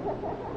Ep59.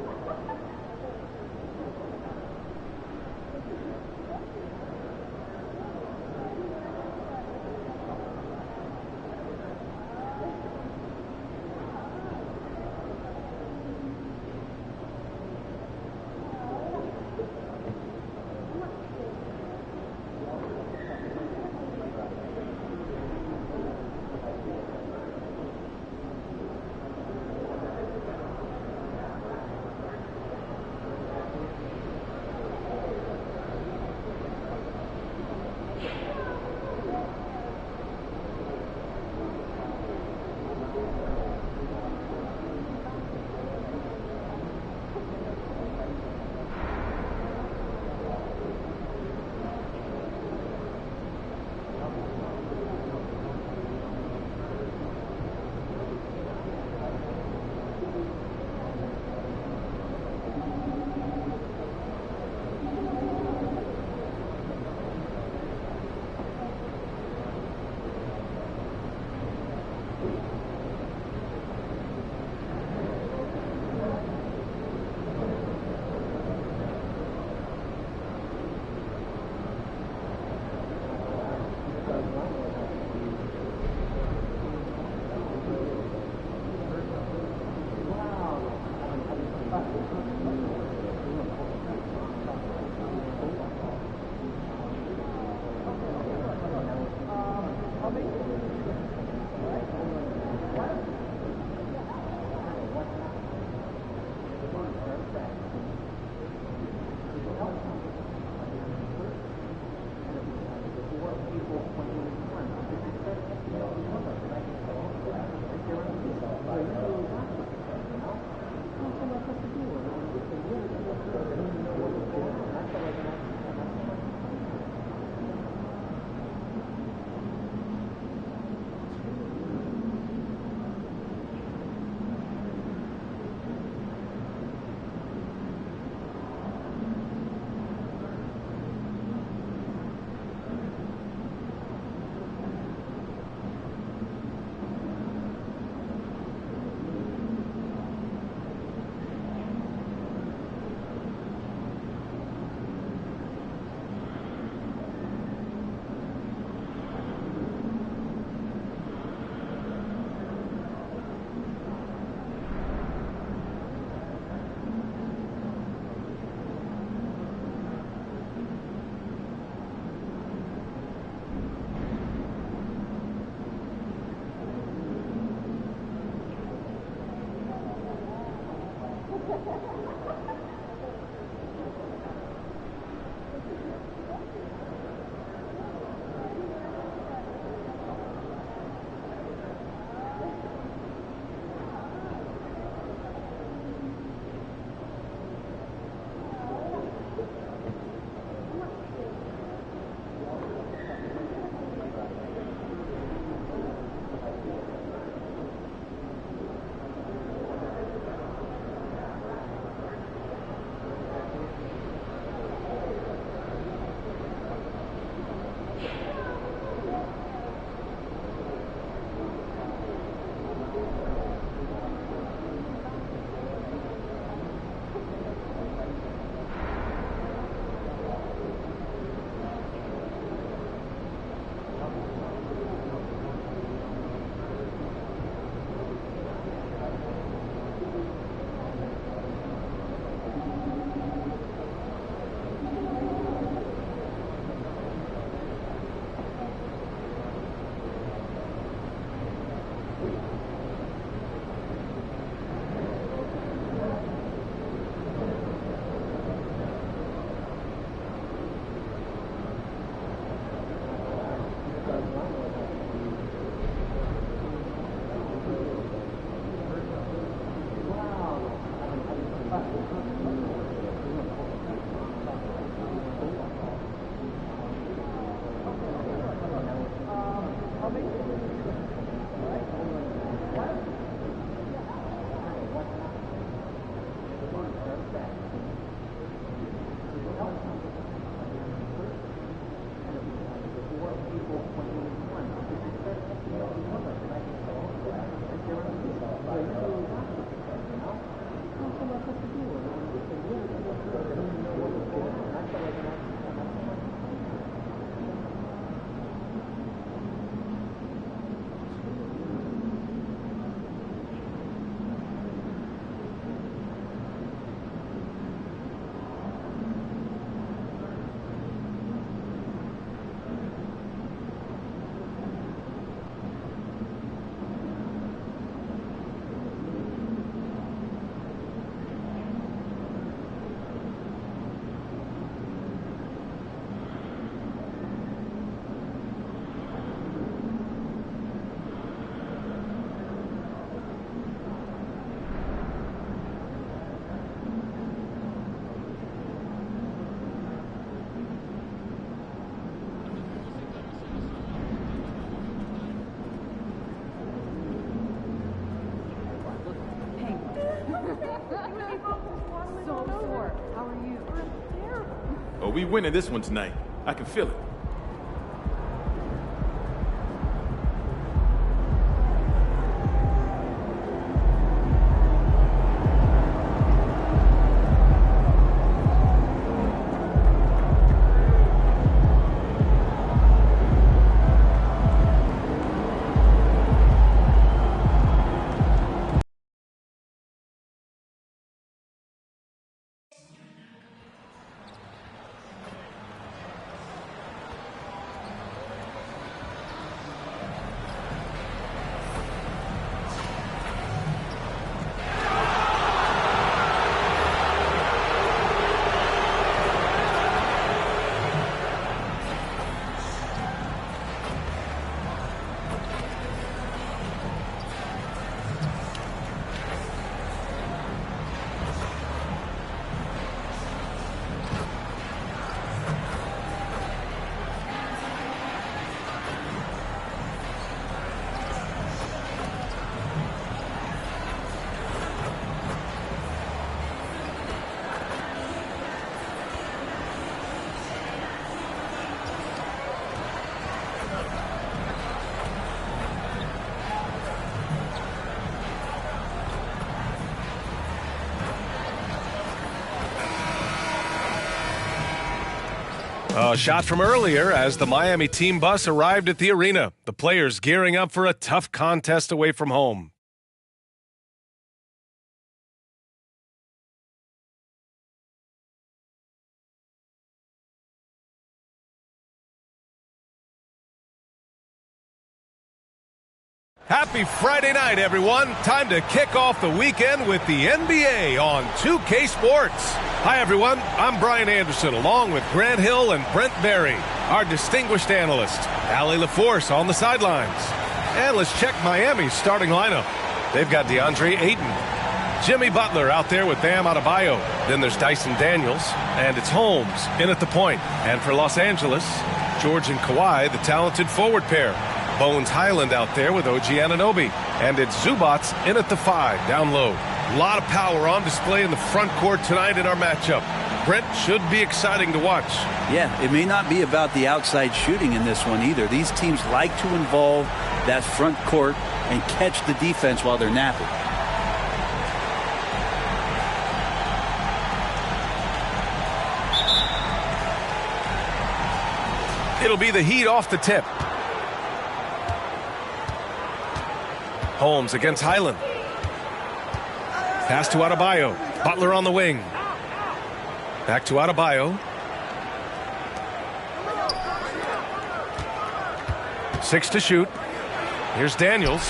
but we winning this one tonight. I can feel it. A shot from earlier as the Miami team bus arrived at the arena. The players gearing up for a tough contest away from home. Happy Friday night, everyone. Time to kick off the weekend with the NBA on 2K Sports. Hi, everyone. I'm Brian Anderson, along with Grant Hill and Brent Berry, our distinguished analyst. Allie LaForce on the sidelines. And let's check Miami's starting lineup. They've got DeAndre Ayton, Jimmy Butler out there with Bam Adebayo. Then there's Dyson Daniels, and it's Holmes in at the point. And for Los Angeles, George and Kawhi, the talented forward pair. Bones Highland out there with OG Anunoby. And it's Zubats in at the 5, down low. A lot of power on display in the front court tonight in our matchup. Brent, should be exciting to watch. Yeah, it may not be about the outside shooting in this one either. These teams like to involve that front court and catch the defense while they're napping. It'll be the Heat off the tip. Holmes against Highland. Pass to Adebayo. Butler on the wing. Back to Adebayo. 6 to shoot. Here's Daniels.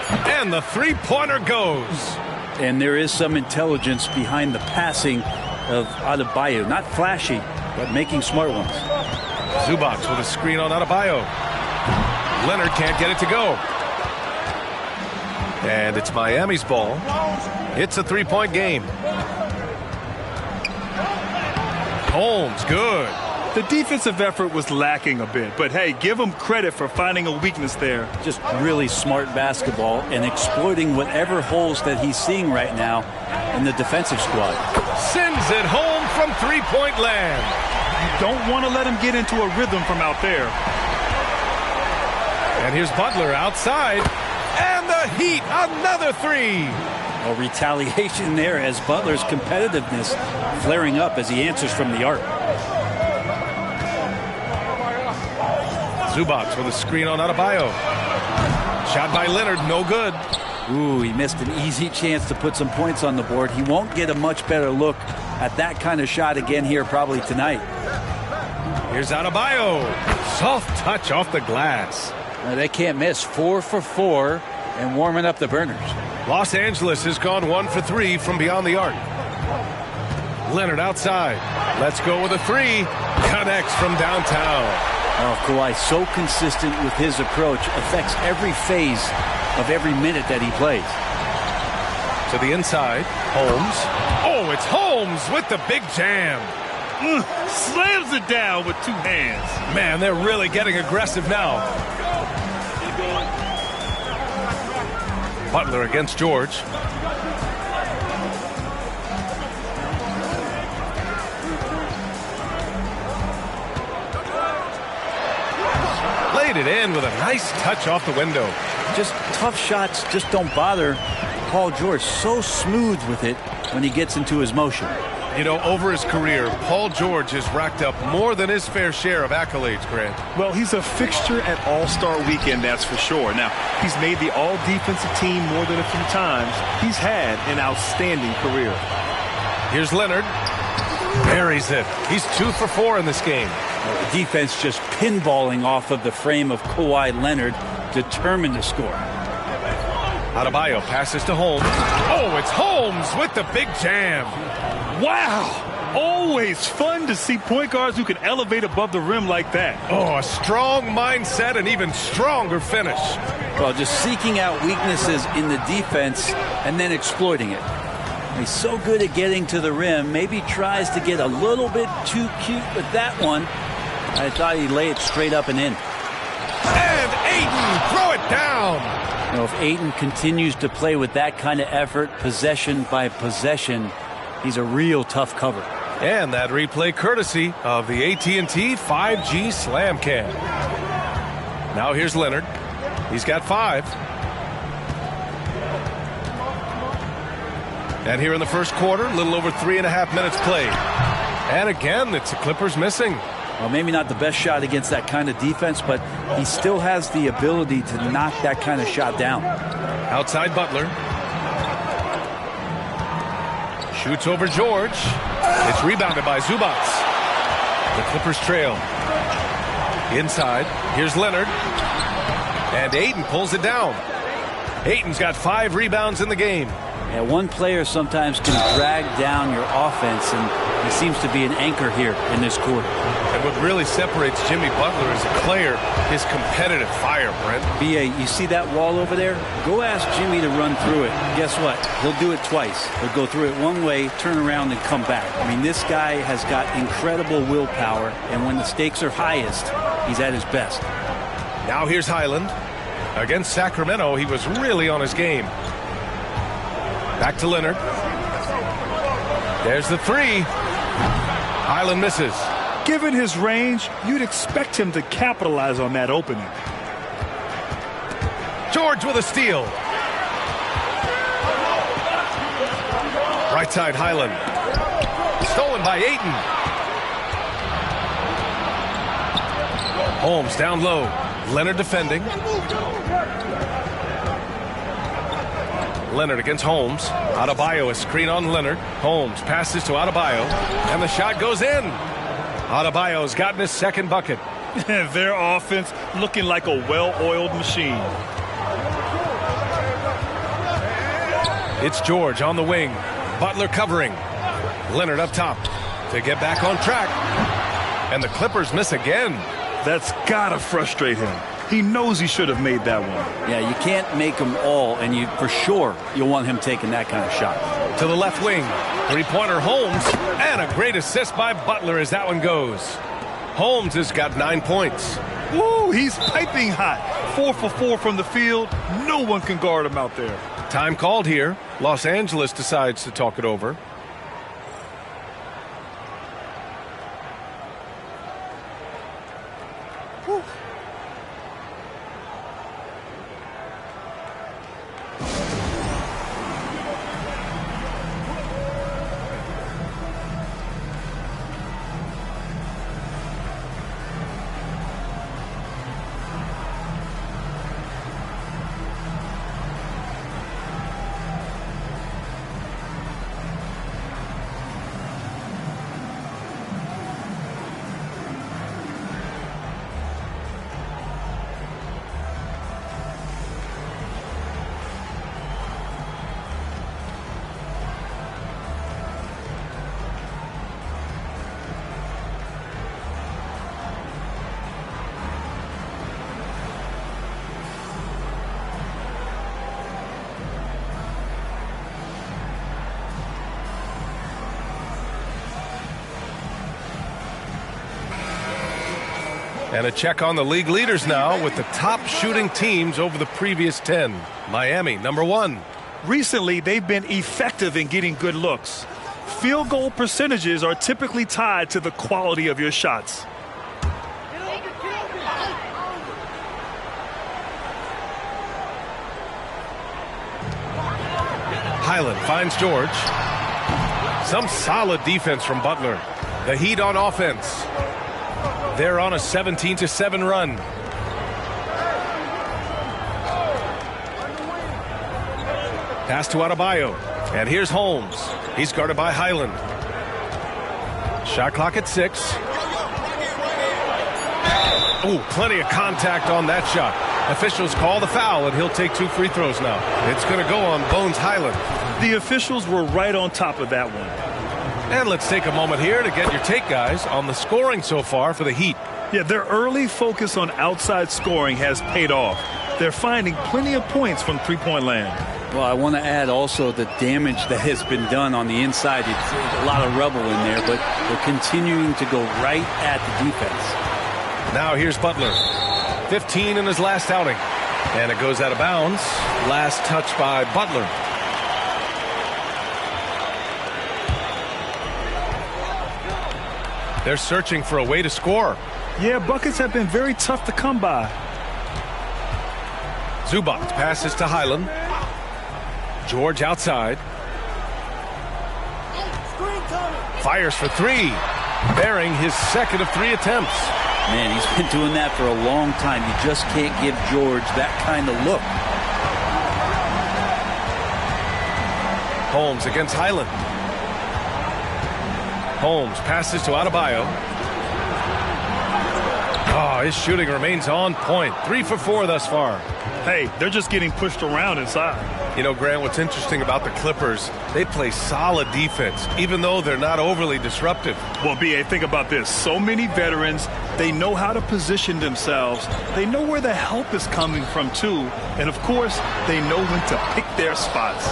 And the three-pointer goes. And there is some intelligence behind the passing of Adebayo. Not flashy, but making smart ones. Zubats with a screen on Adebayo. Leonard can't get it to go. And it's Miami's ball. It's a three-point game. Holmes, good. The defensive effort was lacking a bit, but hey, give him credit for finding a weakness there. Just really smart basketball and exploiting whatever holes that he's seeing right now in the defensive squad. Sends it home from three-point land. You don't want to let him get into a rhythm from out there. And here's Butler outside. And the Heat, another three. A retaliation there as Butler's competitiveness flaring up as he answers from the arc. Zubats with a screen on Adebayo. Shot by Leonard, no good. Ooh, he missed an easy chance to put some points on the board. He won't get a much better look at that kind of shot again here probably tonight. Here's Adebayo. Soft touch off the glass. They can't miss. 4 for 4 and warming up the burners. Los Angeles has gone 1 for 3 from beyond the arc. Leonard outside. Let's go with a three. Connects from downtown. Oh, Kawhi so consistent with his approach. Affects every phase of every minute that he plays. To the inside. Holmes. Oh, it's Holmes with the big jam. Slams it down with two hands. Man, they're really getting aggressive now. Butler against George. it in with a nice touch off the window. Just tough shots just don't bother Paul George. So smooth with it when he gets into his motion. You know, over his career, Paul George has racked up more than his fair share of accolades, Grant. Well, he's a fixture at All-Star Weekend, that's for sure. Now, he's made the All-Defensive Team more than a few times. He's had an outstanding career. Here's Leonard. Buries it. He's 2 for 4 in this game. The defense just pinballing off of the frame of Kawhi Leonard, determined to score. Adebayo passes to Holmes. Oh, it's Holmes with the big jam. Wow! Always fun to see point guards who can elevate above the rim like that. Oh, a strong mindset and even stronger finish. Well, just seeking out weaknesses in the defense and then exploiting it. He's so good at getting to the rim. Maybe tries to get a little bit too cute with that one. I thought he'd lay it straight up and in. And Ayton, throw it down. You know, if Ayton continues to play with that kind of effort, possession by possession, he's a real tough cover. And that replay courtesy of the AT&T 5G Slam Cam. Now here's Leonard. He's got 5. And here in the first quarter, a little over 3.5 minutes played. And again, it's the Clippers missing. Well, maybe not the best shot against that kind of defense, but he still has the ability to knock that kind of shot down. Outside Butler. Shoots over George. It's rebounded by Zubats. The Clippers trail. Inside. Here's Leonard. And Ayton pulls it down. Ayton's got 5 rebounds in the game. Yeah, one player sometimes can drag down your offense, and he seems to be an anchor here in this quarter. And what really separates Jimmy Butler as a player, his competitive fire, Brent. B.A., you see that wall over there? Go ask Jimmy to run through it. Guess what? He'll do it twice. He'll go through it one way, turn around, and come back. I mean, this guy has got incredible willpower, and when the stakes are highest, he's at his best. Now here's Highland. Against Sacramento, he was really on his game. Back to Leonard. There's the 3. Highland misses. Given his range, you'd expect him to capitalize on that opening. George with a steal. Right side Highland. Stolen by Ayton. Holmes down low. Leonard defending. Leonard against Holmes. Adebayo, a screen on Leonard. Holmes passes to Adebayo. And the shot goes in. Adebayo's gotten his second bucket. Their offense looking like a well-oiled machine. It's George on the wing. Butler covering. Leonard up top to get back on track. And the Clippers miss again. That's gotta frustrate him. He knows he should have made that one. Yeah, you can't make them all, and you for sure you'll want him taking that kind of shot. To the left wing. Three-pointer Holmes. And a great assist by Butler as that one goes. Holmes has got 9 points. Woo, he's piping hot. 4 for 4 from the field. No one can guard him out there. Time called here. Los Angeles decides to talk it over. Whew. And a check on the league leaders now with the top shooting teams over the previous 10. Miami, number 1. Recently, they've been effective in getting good looks. Field goal percentages are typically tied to the quality of your shots. Highland finds George. Some solid defense from Butler. The Heat on offense. They're on a 17-7 run. Pass to Adebayo. And here's Holmes. He's guarded by Highland. Shot clock at 6. Oh, plenty of contact on that shot. Officials call the foul, and he'll take 2 free throws now. It's going to go on Bones Highland. The officials were right on top of that one. And let's take a moment here to get your take, guys, on the scoring so far for the Heat. Yeah, their early focus on outside scoring has paid off. They're finding plenty of points from three-point land. Well, I want to add also the damage that has been done on the inside. It's a lot of rubble in there, but they're continuing to go right at the defense. Now here's Butler. 15 in his last outing. And it goes out of bounds. Last touch by Butler. They're searching for a way to score. Yeah, buckets have been very tough to come by. Zubac passes to Highland. George outside. Fires for 3. Bearing his second of 3 attempts. Man, he's been doing that for a long time. You just can't give George that kind of look. Holmes against Highland. Holmes passes to Adebayo. Oh, his shooting remains on point. 3 for 4 thus far. Hey, they're just getting pushed around inside. You know, Grant, what's interesting about the Clippers, they play solid defense, even though they're not overly disruptive. Well, B.A., think about this. So many veterans, they know how to position themselves. They know where the help is coming from, too. And, of course, they know when to pick their spots.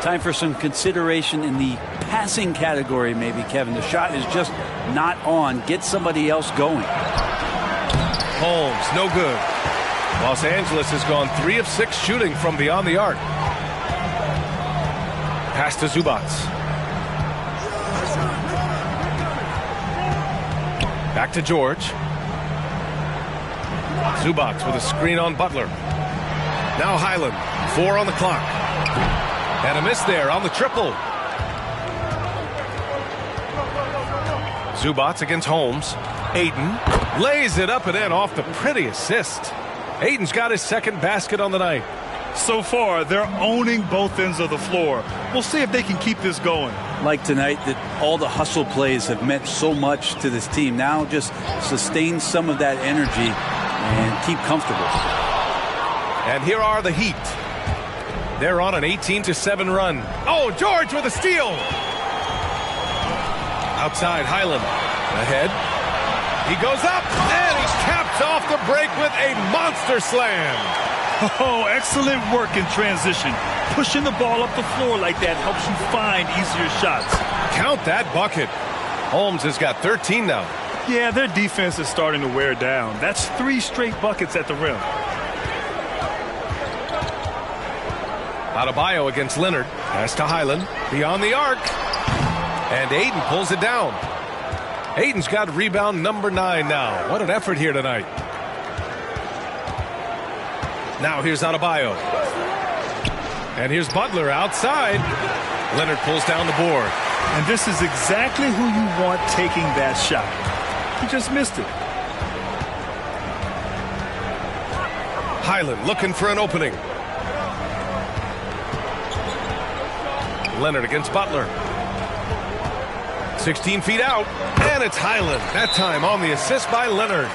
Time for some consideration in the passing category, maybe, Kevin. The shot is just not on. Get somebody else going. Holmes, no good. Los Angeles has gone 3 of 6 shooting from beyond the arc. Pass to Zubac. Back to George. Zubac with a screen on Butler. Now Highland. 4 on the clock. And a miss there on the triple. Zubac against Holmes. Ayton lays it up and in off the pretty assist. Ayton's got his second basket on the night. So far, they're owning both ends of the floor. We'll see if they can keep this going. Like tonight, that all the hustle plays have meant so much to this team. Now just sustain some of that energy and keep comfortable. And here are the Heat. They're on an 18-7 run. Oh, George with a steal. Outside, Highland. Ahead. He goes up, and he's capped off the break with a monster slam. Oh, excellent work in transition. Pushing the ball up the floor like that helps you find easier shots. Count that bucket. Holmes has got 13 now. Yeah, their defense is starting to wear down. That's 3 straight buckets at the rim. Adebayo against Leonard. Pass to Highland. Beyond the arc. And Ayton pulls it down. Ayton's got rebound number 9 now. What an effort here tonight. Now here's Adebayo. And here's Butler outside. Leonard pulls down the board. And this is exactly who you want taking that shot. He just missed it. Highland looking for an opening. Leonard against Butler. 16 feet out. And it's Highland. That time on the assist by Leonard.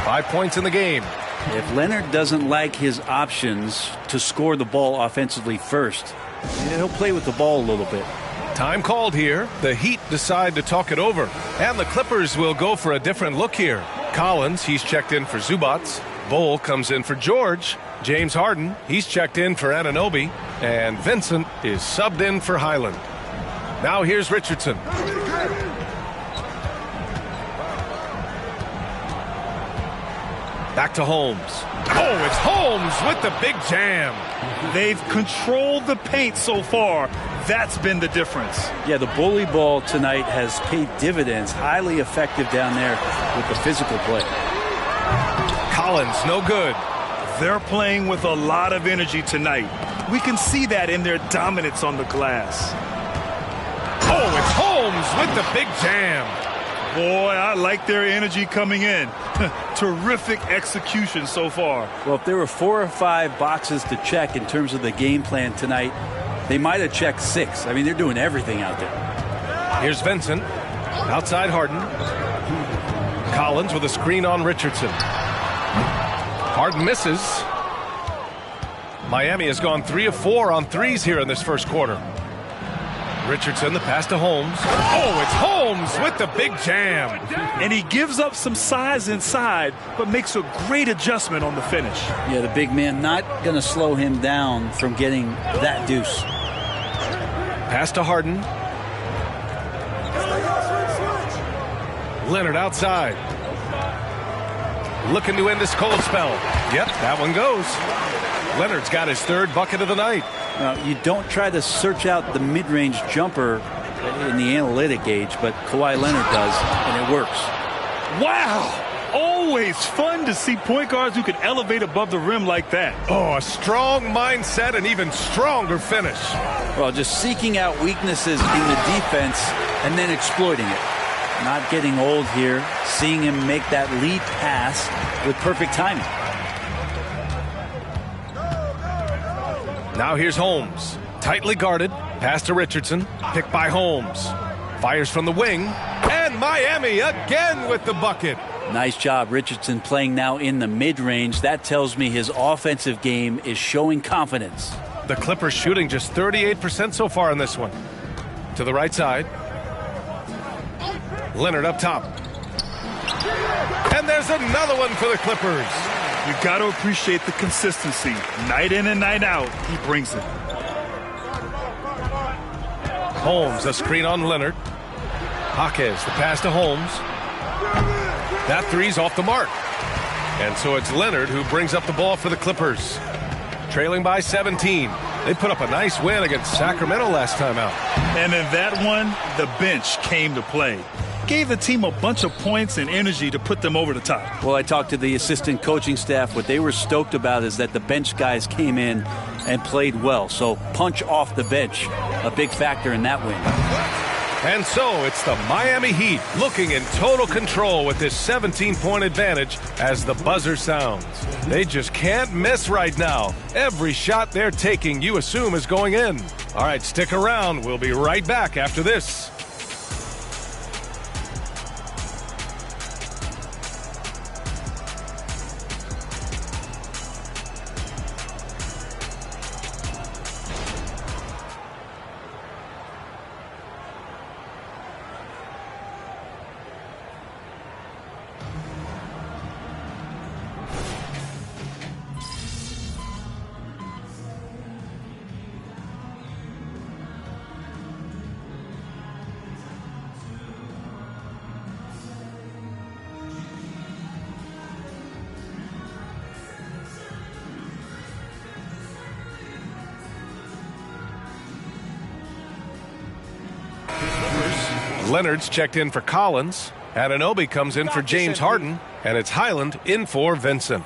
5 points in the game. If Leonard doesn't like his options to score the ball offensively first, he'll play with the ball a little bit. Time called here. The Heat decide to talk it over. And the Clippers will go for a different look here. Collins, he's checked in for Zubac. Bull comes in for George. James Harden, he's checked in for Anunoby. And Vincent is subbed in for Highland. Now here's Richardson. Back to Holmes. Oh, it's Holmes with the big jam. They've controlled the paint so far. That's been the difference. Yeah, the bully ball tonight has paid dividends. Highly effective down there with the physical play. Collins, no good. They're playing with a lot of energy tonight. We can see that in their dominance on the glass. Oh, it's Holmes with the big jam. Boy, I like their energy coming in. Terrific execution so far. Well, if there were 4 or 5 boxes to check in terms of the game plan tonight, they might have checked 6. I mean, they're doing everything out there. Here's Vincent. Outside Harden. Collins with a screen on Richardson. Harden misses. Miami has gone 3 of 4 on threes here in this first quarter. Richardson, the pass to Holmes. Oh, it's Holmes with the big jam. And he gives up some size inside, but makes a great adjustment on the finish. Yeah, the big man not going to slow him down from getting that deuce. Pass to Harden. Leonard outside. Looking to end this cold spell. Yep, that one goes. Leonard's got his 3rd bucket of the night. Now, you don't try to search out the mid-range jumper in the analytic gauge, but Kawhi Leonard does, and it works. Wow! Always fun to see point guards who can elevate above the rim like that. Oh, a strong mindset and even stronger finish. Well, just seeking out weaknesses in the defense and then exploiting it. Not getting old here, seeing him make that lead pass with perfect timing. Now here's Holmes. Tightly guarded. Pass to Richardson. Picked by Holmes. Fires from the wing. And Miami again with the bucket. Nice job, Richardson, playing now in the mid-range. That tells me his offensive game is showing confidence. The Clippers shooting just 38% so far in this one. To the right side. Leonard up top. And there's another one for the Clippers. You got to appreciate the consistency. Night in and night out, he brings it. Holmes, a screen on Leonard. Jaquez, the pass to Holmes. That three's off the mark. And so it's Leonard who brings up the ball for the Clippers. Trailing by 17. They put up a nice win against Sacramento last time out. And in that one, the bench came to play. Gave the team a bunch of points and energy to put them over the top. Well, I talked to the assistant coaching staff. What they were stoked about is that the bench guys came in and played well. So punch off the bench, a big factor in that win. And so it's the Miami Heat looking in total control with this 17-point advantage as the buzzer sounds. They just can't miss right now. Every shot they're taking, you assume, is going in. All right, stick around. We'll be right back after this. Leonard's checked in for Collins. Anunoby comes in for James Harden. And it's Highland in for Vincent.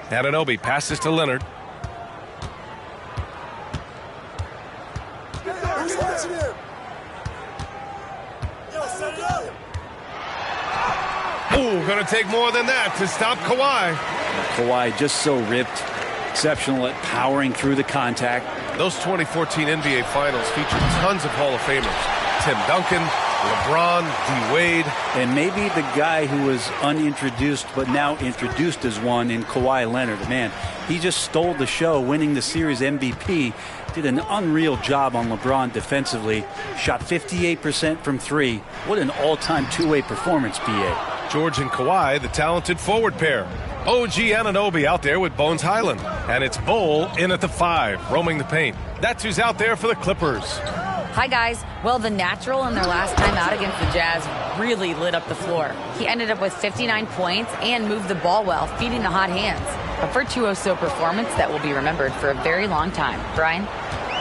Anunoby passes to Leonard. Ooh, going to take more than that to stop Kawhi. Kawhi just so ripped, exceptional at powering through the contact. Those 2014 NBA Finals featured tons of Hall of Famers. Tim Duncan, LeBron, D-Wade. And maybe the guy who was unintroduced but now introduced as one in Kawhi Leonard. Man, he just stole the show, winning the series MVP. Did an unreal job on LeBron defensively. Shot 58% from three. What an all-time two-way performance, B.A. George and Kawhi, the talented forward pair. OG Anunoby out there with Bones Highland. And it's Bol in at the 5, roaming the paint. That's who's out there for the Clippers. Hi, guys. Well, the natural in their last time out against the Jazz really lit up the floor. He ended up with 59 points and moved the ball well, feeding the hot hands. A virtuoso performance that will be remembered for a very long time. Brian?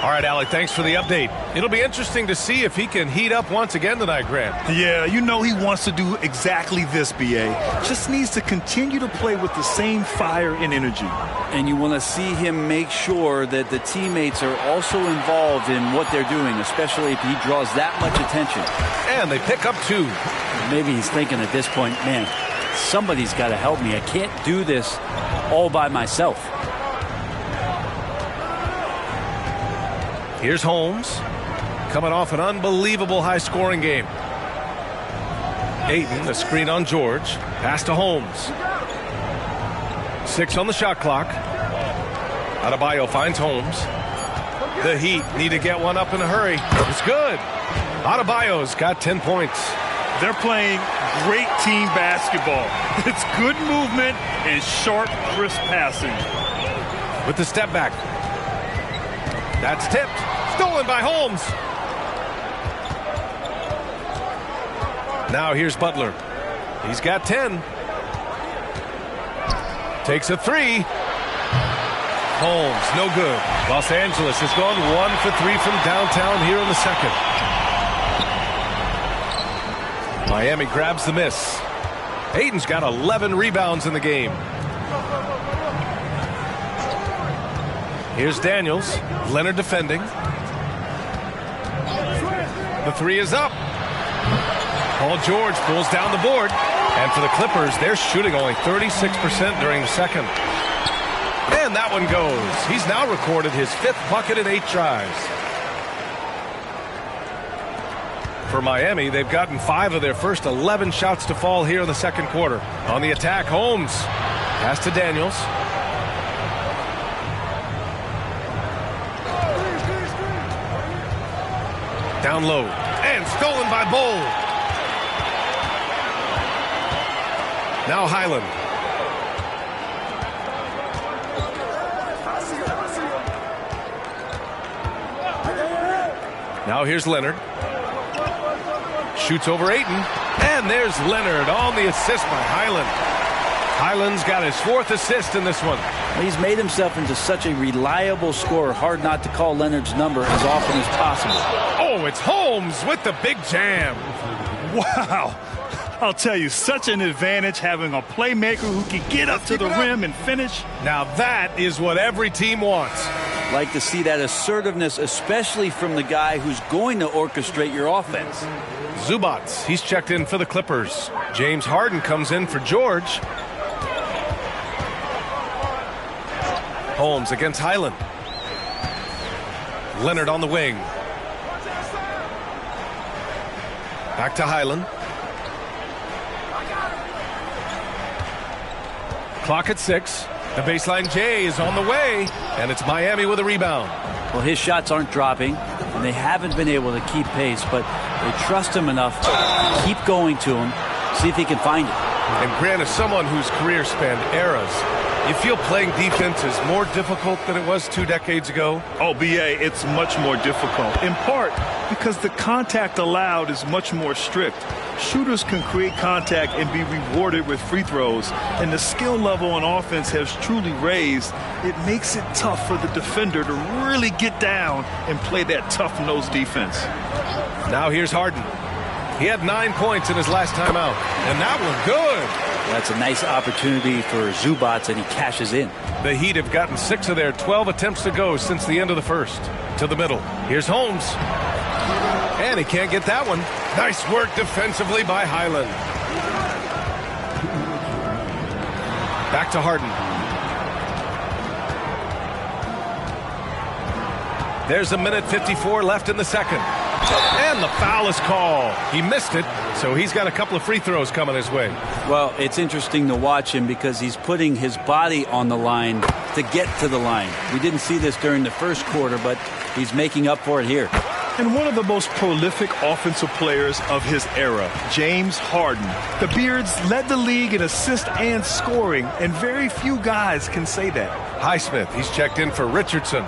All right, Alec, thanks for the update. It'll be interesting to see if he can heat up once again tonight, Grant. Yeah, you know he wants to do exactly this, B.A. Just needs to continue to play with the same fire and energy. And you want to see him make sure that the teammates are also involved in what they're doing, especially if he draws that much attention. And they pick up 2. Maybe he's thinking at this point, man, somebody's got to help me. I can't do this all by myself. Here's Holmes, coming off an unbelievable high-scoring game. Ayton, the screen on George. Pass to Holmes. 6 on the shot clock. Adebayo finds Holmes. The Heat need to get one up in a hurry. It's good. Adebayo's got 10 points. They're playing great team basketball. It's good movement and sharp, crisp passing. With the step back. That's tipped. Stolen by Holmes. Now here's Butler. He's got 10. Takes a 3. Holmes, no good. Los Angeles has gone 1 for 3 from downtown here in the second. Miami grabs the miss. Ayton's got 11 rebounds in the game. Here's Daniels. Leonard defending. The 3 is up. Paul George pulls down the board. And for the Clippers, they're shooting only 36% during the second. And that one goes. He's now recorded his 5th bucket in 8 tries. For Miami, they've gotten 5 of their first 11 shots to fall here in the second quarter. On the attack, Holmes. Pass to Daniels. Down low. And stolen by Bull. Now Highland. Now here's Leonard. Shoots over Ayton. And there's Leonard on the assist by Highland. Highland's got his 4th assist in this one. He's made himself into such a reliable scorer. Hard not to call Leonard's number as often as possible. Oh, it's Holmes with the big jam. Wow. I'll tell you, such an advantage having a playmaker who can get up to the rim and finish. Now that is what every team wants. Like to see that assertiveness, especially from the guy who's going to orchestrate your offense. Zubats, he's checked in for the Clippers. James Harden comes in for George. Holmes against Highland. Leonard on the wing. Back to Highland. Clock at 6. The baseline J is on the way, and it's Miami with a rebound. Well, his shots aren't dropping, and they haven't been able to keep pace, but they trust him enough to keep going to him, see if he can find it. And Grant, as someone whose career spanned eras, you feel playing defense is more difficult than it was 2 decades ago? Oh, B.A., it's much more difficult, in part because the contact allowed is much more strict. Shooters can create contact and be rewarded with free throws, and the skill level on offense has truly raised. It makes it tough for the defender to really get down and play that tough-nosed defense. Now here's Harden. He had 9 points in his last time out, and that one good. That's a nice opportunity for Zubats, and he cashes in. The Heat have gotten 6 of their 12 attempts to go since the end of the first. To the middle. Here's Holmes. And he can't get that one. Nice work defensively by Highland. Back to Harden. There's a minute 54 left in the second. And the foul is called. He missed it, so he's got a couple of free throws coming his way. Well, it's interesting to watch him because he's putting his body on the line to get to the line. We didn't see this during the first quarter, but he's making up for it here. And one of the most prolific offensive players of his era, James Harden. The Beards led the league in assists and scoring, and very few guys can say that. Highsmith, he's checked in for Richardson.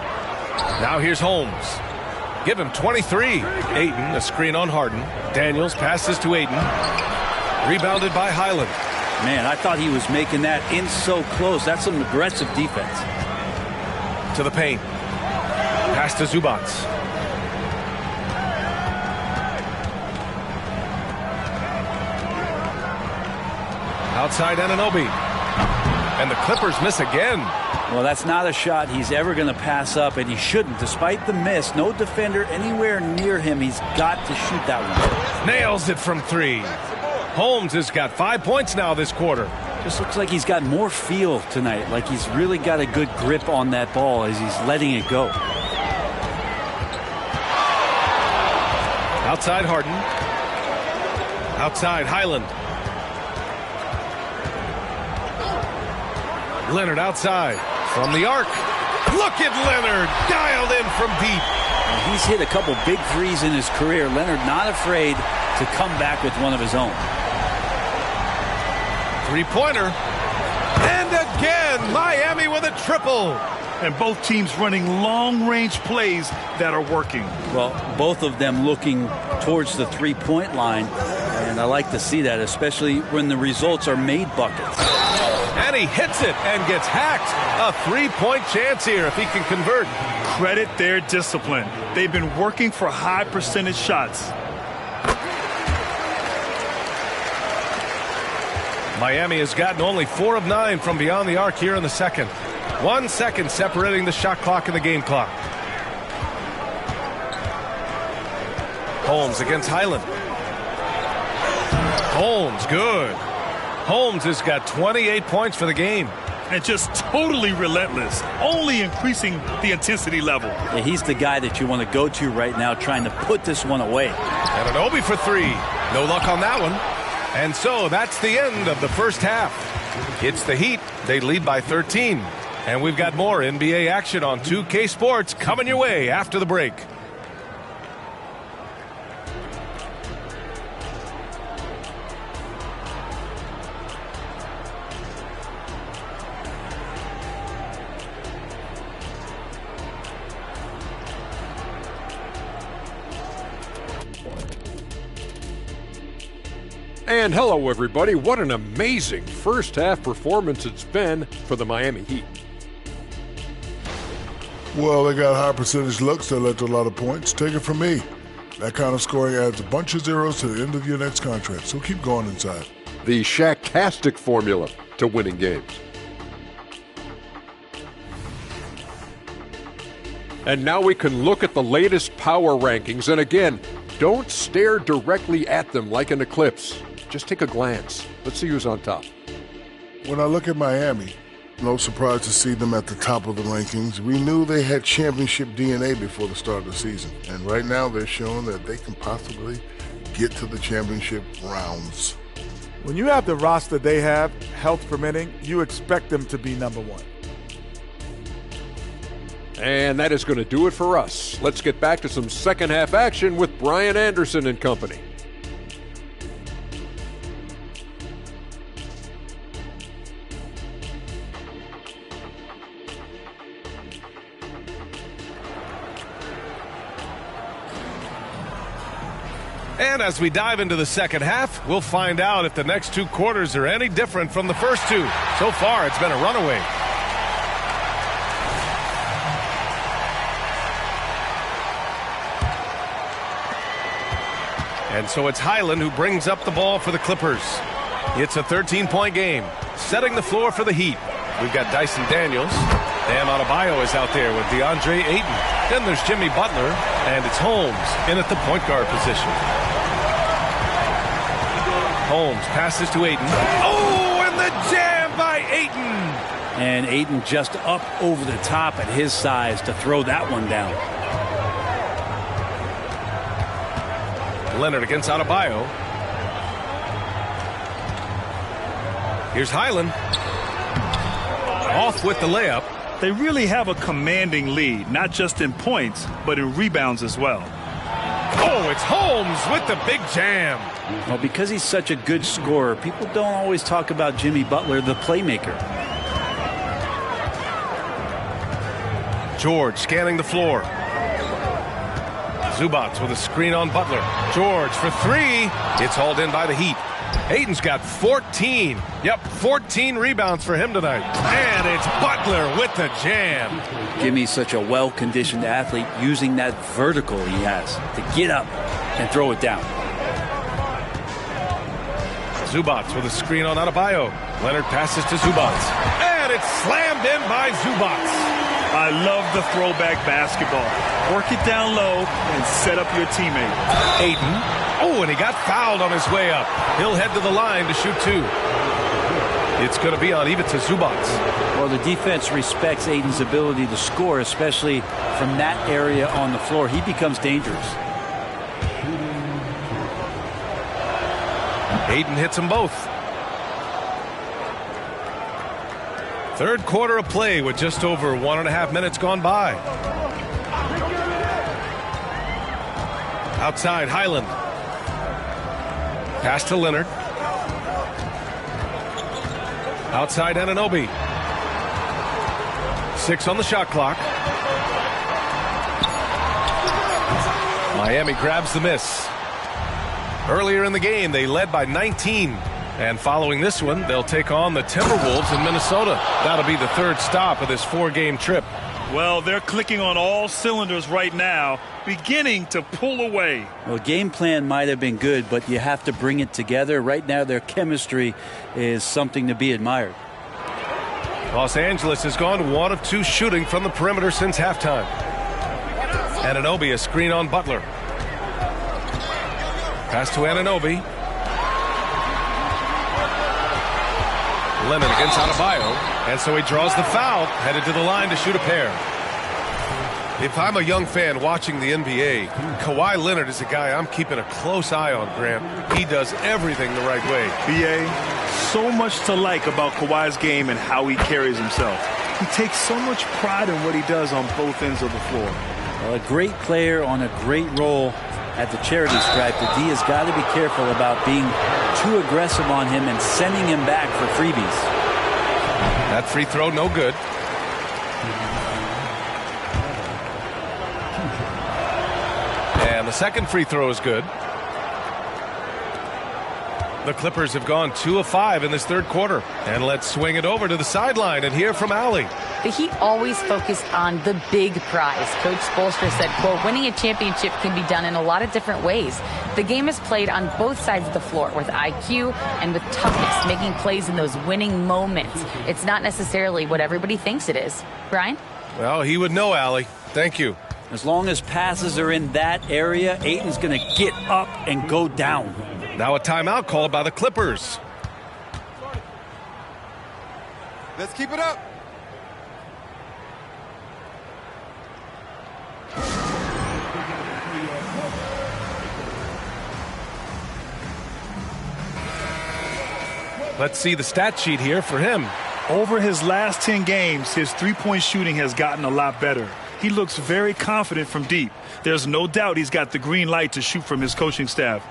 Now here's Holmes. Give him 23. Ayton, a screen on Harden. Daniels passes to Ayton. Rebounded by Highland. Man, I thought he was making that in so close. That's some aggressive defense. To the paint. Pass to Zubats. Outside Anunoby. And the Clippers miss again. Well, that's not a shot he's ever going to pass up, and he shouldn't. Despite the miss, no defender anywhere near him. He's got to shoot that one. Nails it from 3. Holmes has got 5 points now this quarter. Just looks like he's got more feel tonight, like he's really got a good grip on that ball as he's letting it go. Outside Harden. Outside Highland. Leonard outside from the arc. Look at Leonard dialed in from deep. He's hit a couple big threes in his career. Leonard not afraid to come back with one of his own. Three-pointer. And again, Miami with a triple. And both teams running long-range plays that are working. Well, both of them looking towards the three-point line. And I like to see that, especially when the results are made buckets. And he hits it and gets hacked. A three-point chance here if he can convert. Credit their discipline. They've been working for high percentage shots. Miami has gotten only 4 of 9 from beyond the arc here in the second. 1 second separating the shot clock and the game clock. Holmes against Highland. Holmes, good. Holmes has got 28 points for the game. And just totally relentless, only increasing the intensity level. Yeah, he's the guy that you want to go to right now, trying to put this one away. Anunoby for 3. No luck on that one. And so that's the end of the first half. It's the Heat. They lead by 13. And we've got more NBA action on 2K Sports coming your way after the break. And hello, everybody. What an amazing first half performance it's been for the Miami Heat. Well, they got high percentage looks that led to a lot of points. Take it from me. That kind of scoring adds a bunch of zeros to the end of your next contract, so keep going inside. The Shaq-tastic formula to winning games. And now we can look at the latest power rankings. And again, don't stare directly at them like an eclipse. Just take a glance. Let's see who's on top. When I look at Miami, no surprise to see them at the top of the rankings. We knew they had championship DNA before the start of the season. And right now they're showing that they can possibly get to the championship rounds. When you have the roster they have, health permitting, you expect them to be number one. And that is going to do it for us. Let's get back to some second half action with Brian Anderson and company. And as we dive into the second half, we'll find out if the next 2 quarters are any different from the first 2. So far, it's been a runaway. And so it's Highland who brings up the ball for the Clippers. It's a 13-point game, setting the floor for the Heat. We've got Dyson Daniels. Bam Adebayo is out there with DeAndre Ayton. Then there's Jimmy Butler, and it's Holmes in at the point guard position. Holmes passes to Ayton. Oh, and the jam by Ayton! And Ayton just up over the top at his size to throw that one down. Leonard against Adebayo. Here's Highland. Off with the layup. They really have a commanding lead, not just in points, but in rebounds as well. Oh, it's Holmes with the big jam. Well, because he's such a good scorer, people don't always talk about Jimmy Butler, the playmaker. George scanning the floor. Zubats with a screen on Butler. George for three. It's hauled in by the Heat. Ayton's got 14. Yep, 14 rebounds for him tonight. And it's Butler with the jam. Gimmy's such a well-conditioned athlete, using that vertical he has to get up and throw it down. Zubats with a screen on Adebayo. Leonard passes to Zubats. And it's slammed in by Zubats. I love the throwback basketball. Work it down low and set up your teammate. Ayton. Oh, and he got fouled on his way up. He'll head to the line to shoot two. It's going to be on Ivica Zubats. Well, the defense respects Ayton's ability to score, especially from that area on the floor. He becomes dangerous. Ayton hits them both. Third quarter of play with just over 1.5 minutes gone by. Outside, Highland. Pass to Leonard. Outside, Anunoby. 6 on the shot clock. Miami grabs the miss. Earlier in the game, they led by 19. And following this one, they'll take on the Timberwolves in Minnesota. That'll be the third stop of this 4-game trip. Well, they're clicking on all cylinders right now, beginning to pull away. Well, game plan might have been good, but you have to bring it together. Right now, their chemistry is something to be admired. Los Angeles has gone 1 of 2 shooting from the perimeter since halftime. Anunoby, a screen on Butler. Pass to Anunoby. Leonard against Adebayo, and so he draws the foul, headed to the line to shoot a pair. If I'm a young fan watching the NBA, Kawhi Leonard is a guy I'm keeping a close eye on, Grant. He does everything the right way. BA, so much to like about Kawhi's game and how he carries himself. He takes so much pride in what he does on both ends of the floor. Well, a great player on a great role at the charity stripe. The D has got to be careful about being too aggressive on him and sending him back for freebies. That free throw, no good. And the second free throw is good. The Clippers have gone 2 of 5 in this third quarter. And let's swing it over to the sideline and hear from Allie. The Heat always focus on the big prize. Coach Spoelstra said, quote, winning a championship can be done in a lot of different ways. The game is played on both sides of the floor with IQ and with toughness, making plays in those winning moments. It's not necessarily what everybody thinks it is. Brian? Well, he would know, Allie. Thank you. As long as passes are in that area, Ayton's going to get up and go down. Now a timeout called by the Clippers. Let's keep it up. Let's see the stat sheet here for him. Over his last 10 games, his three-point shooting has gotten a lot better. He looks very confident from deep. There's no doubt he's got the green light to shoot from his coaching staff.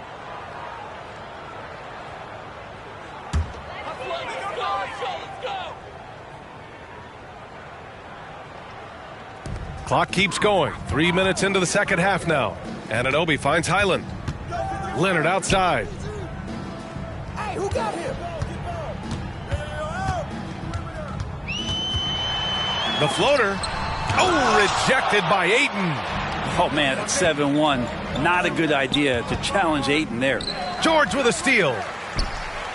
Clock keeps going. 3 minutes into the second half now. Anunoby finds Highland. Leonard outside. Hey, who got him? The floater. Oh, rejected by Ayton. Oh, man, it's 7-1. Not a good idea to challenge Ayton there. George with a steal.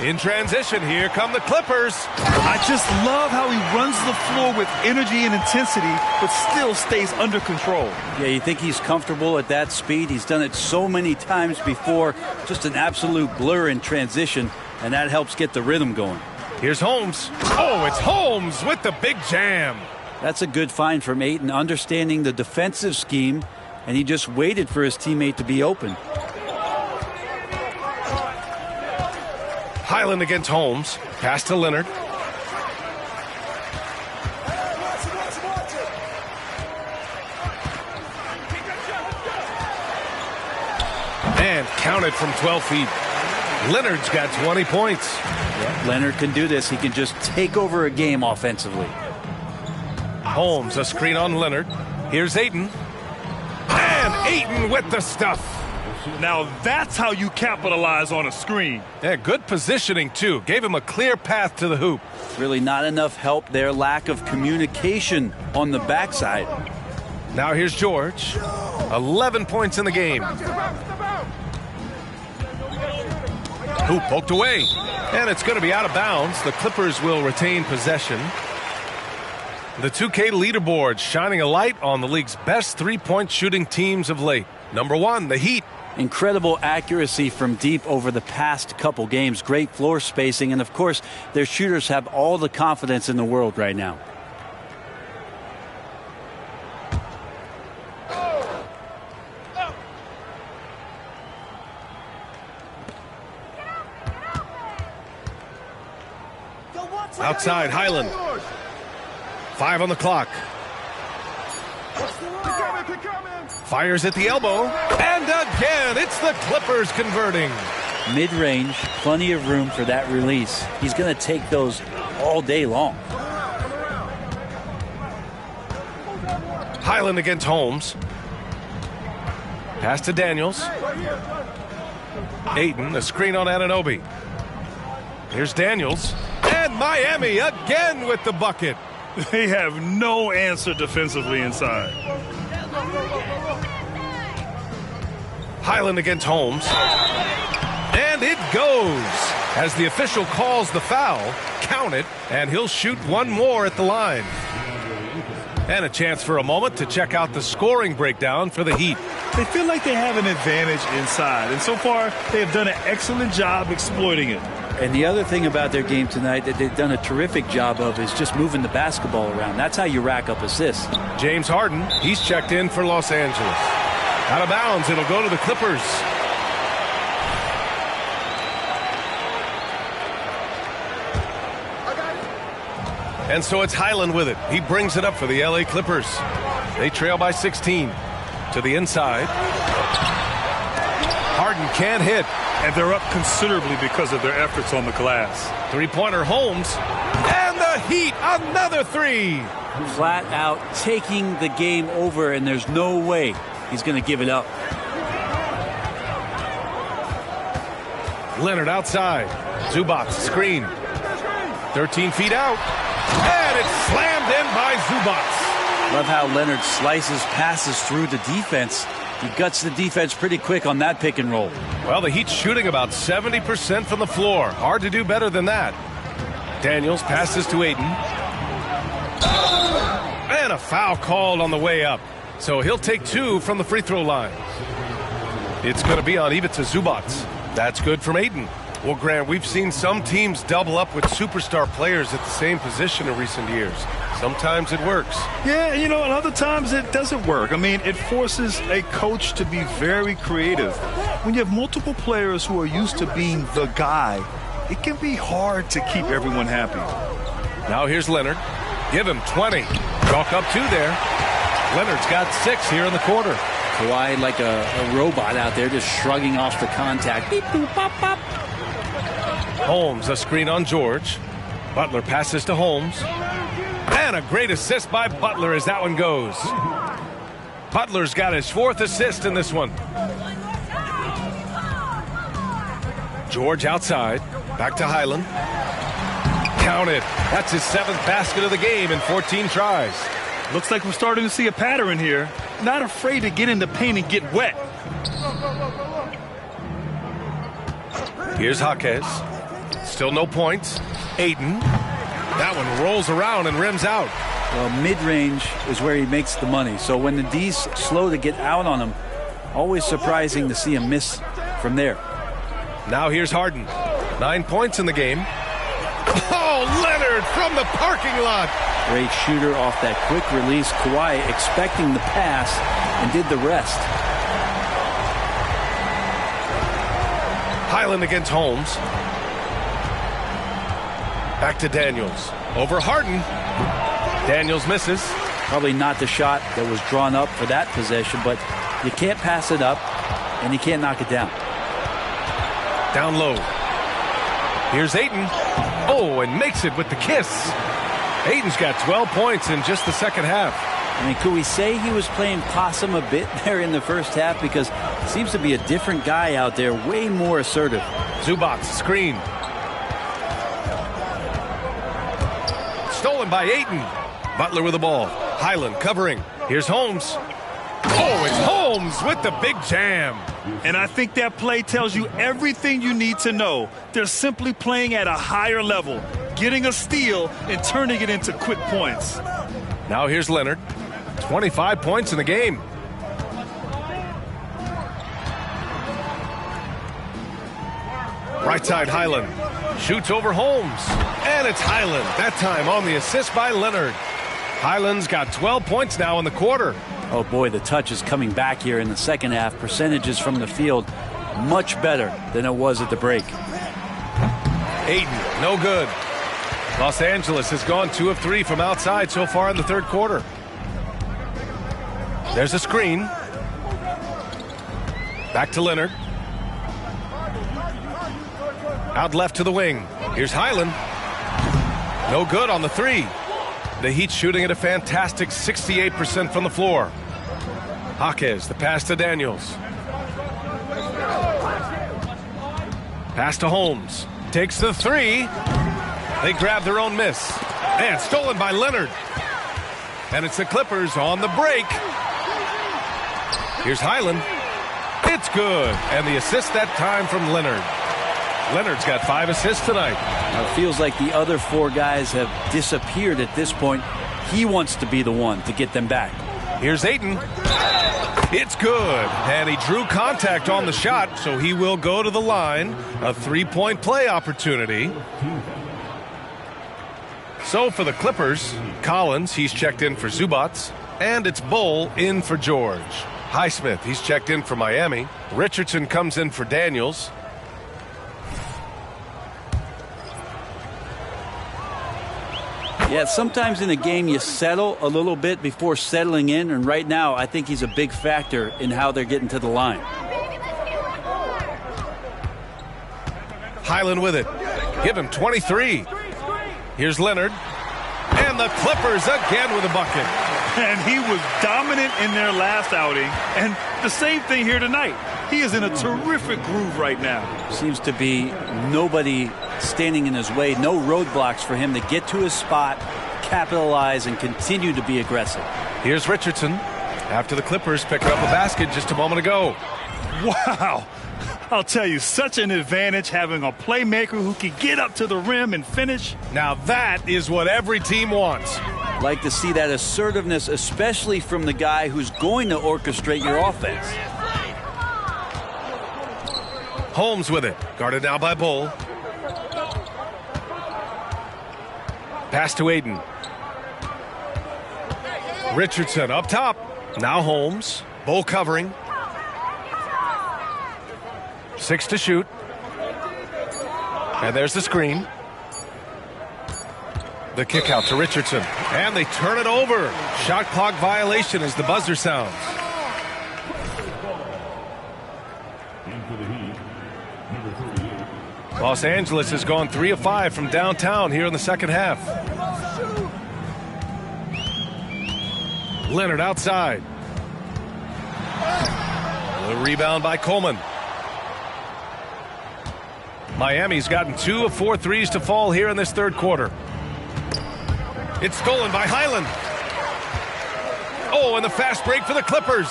In transition, here come the Clippers. I just love how he runs the floor with energy and intensity, but still stays under control. Yeah, you think he's comfortable at that speed? He's done it so many times before. Just an absolute blur in transition, and that helps get the rhythm going. Here's Holmes. Oh, it's Holmes with the big jam. That's a good find from Ayton, understanding the defensive scheme, and he just waited for his teammate to be open. Highland against Holmes. Pass to Leonard. And counted from 12 feet. Leonard's got 20 points. Yeah, Leonard can do this. He can just take over a game offensively. Holmes, a screen on Leonard. Here's Ayton. And Ayton with the stuff. Now that's how you capitalize on a screen. Yeah, good positioning, too. Gave him a clear path to the hoop. Really not enough help there. Lack of communication on the backside. Now here's George. 11 points in the game. Hoop poked away. And it's going to be out of bounds. The Clippers will retain possession. The 2K leaderboard shining a light on the league's best three-point shooting teams of late. Number 1, the Heat. Incredible accuracy from deep over the past couple games. Great floor spacing. And, of course, their shooters have all the confidence in the world right now. Outside, Highland. 5 on the clock. Fires at the elbow. And again, it's the Clippers converting. Mid-range, plenty of room for that release. He's going to take those all day long. Highland against Holmes. Pass to Daniels. Ayton, a screen on Anunoby. Here's Daniels. And Miami again with the bucket. They have no answer defensively inside. Highland against Holmes. And it goes. As the official calls the foul, count it, and he'll shoot one more at the line. And a chance for a moment to check out the scoring breakdown for the Heat. They feel like they have an advantage inside, and so far they have done an excellent job exploiting it. And the other thing about their game tonight that they've done a terrific job of is just moving the basketball around. That's how you rack up assists. James Harden, he's checked in for Los Angeles. Out of bounds, it'll go to the Clippers. And so it's Highland with it. He brings it up for the LA Clippers. They trail by 16. To the inside. Harden can't hit. And they're up considerably because of their efforts on the glass. Three-pointer Holmes. And the Heat, another three. Flat out taking the game over, and there's no way he's going to give it up. Leonard outside. Zubac screen. 13 feet out. And it's slammed in by Zubac. Love how Leonard slices passes through the defense. He guts the defense pretty quick on that pick and roll. Well, the Heat's shooting about 70% from the floor. Hard to do better than that. Daniels passes to Ayton. And a foul called on the way up. So he'll take 2 from the free throw line. It's going to be on Ivica Zubac. That's good from Ayton. Well, Grant, we've seen some teams double up with superstar players at the same position in recent years. Sometimes it works. Yeah, and other times it doesn't work. I mean, it forces a coach to be very creative. When you have multiple players who are used to being the guy, it can be hard to keep everyone happy. Now here's Leonard. Give him 20. Chalk up 2 there. Leonard's got 6 here in the quarter. Kawhi like a robot out there just shrugging off the contact. Beep, boop, pop, pop. Holmes, a screen on George. Butler passes to Holmes. And a great assist by Butler as that one goes. Butler's got his 4th assist in this one. George outside. Back to Highland. Counted. That's his 7th basket of the game in 14 tries. Looks like we're starting to see a pattern here. Not afraid to get in the paint and get wet. Here's Jaquez. Still no points. Ayton. That one rolls around and rims out. Well, mid-range is where he makes the money. So when the D's slow to get out on him, always surprising to see him miss from there. Now here's Harden. 9 points in the game. Oh, Leonard from the parking lot. Great shooter off that quick release. Kawhi expecting the pass and did the rest. Highland against Holmes. Back to Daniels. Over Harden. Daniels misses. Probably not the shot that was drawn up for that possession, but you can't pass it up and you can't knock it down. Down low. Here's Ayton. Oh, and makes it with the kiss. Ayton's got 12 points in just the second half. I mean, could we say he was playing possum a bit there in the first half? Because it seems to be a different guy out there, way more assertive. Zubac, screen. Stolen by Ayton. Butler with the ball. Highland covering. Here's Holmes. Oh, it's Holmes with the big jam. And I think that play tells you everything you need to know. They're simply playing at a higher level, getting a steal and turning it into quick points. Now here's Leonard. 25 points in the game. Right side, Highland. Shoots over Holmes. And it's Highland. That time on the assist by Leonard. Highland's got 12 points now in the quarter. Oh, boy, the touch is coming back here in the second half. Percentages from the field much better than it was at the break. Ayton, no good. Los Angeles has gone 2 of 3 from outside so far in the third quarter. There's a screen. Back to Leonard. Out left to the wing. Here's Highland. No good on the 3. The Heat shooting at a fantastic 68% from the floor. Jaquez, the pass to Daniels. Pass to Holmes. Takes the 3. They grab their own miss. And stolen by Leonard. And it's the Clippers on the break. Here's Highland. It's good. And the assist that time from Leonard. Leonard's got 5 assists tonight. Now it feels like the other 4 guys have disappeared at this point. He wants to be the one to get them back. Here's Ayton. It's good. And he drew contact on the shot, so he will go to the line. A 3-point play opportunity. So for the Clippers, Collins, he's checked in for Zubac. And it's Bull in for George. Highsmith, he's checked in for Miami. Richardson comes in for Daniels. Yeah, sometimes in a game you settle a little bit before settling in, and right now I think he's a big factor in how they're getting to the line. Highland with it. Give him 23. Here's Leonard. And the Clippers again with a bucket. And he was dominant in their last outing. And the same thing here tonight. He is in a terrific groove right now. Seems to be nobody standing in his way. No roadblocks for him to get to his spot, capitalize, and continue to be aggressive. Here's Richardson. After the Clippers picked up a basket just a moment ago. Wow. I'll tell you, such an advantage having a playmaker who can get up to the rim and finish. Now that is what every team wants. Like to see that assertiveness, especially from the guy who's going to orchestrate your offense. Holmes with it. Guarded now by Bull. Pass to Ayton. Richardson up top. Now Holmes. Bull covering. 6 to shoot. And there's the screen. The kick out to Richardson. And they turn it over. Shot clock violation as the buzzer sounds. Los Angeles has gone 3 of 5 from downtown here in the second half. Leonard outside. The rebound by Coleman. Miami's gotten 2 of 4 threes to fall here in this third quarter. It's stolen by Highland. Oh, and the fast break for the Clippers.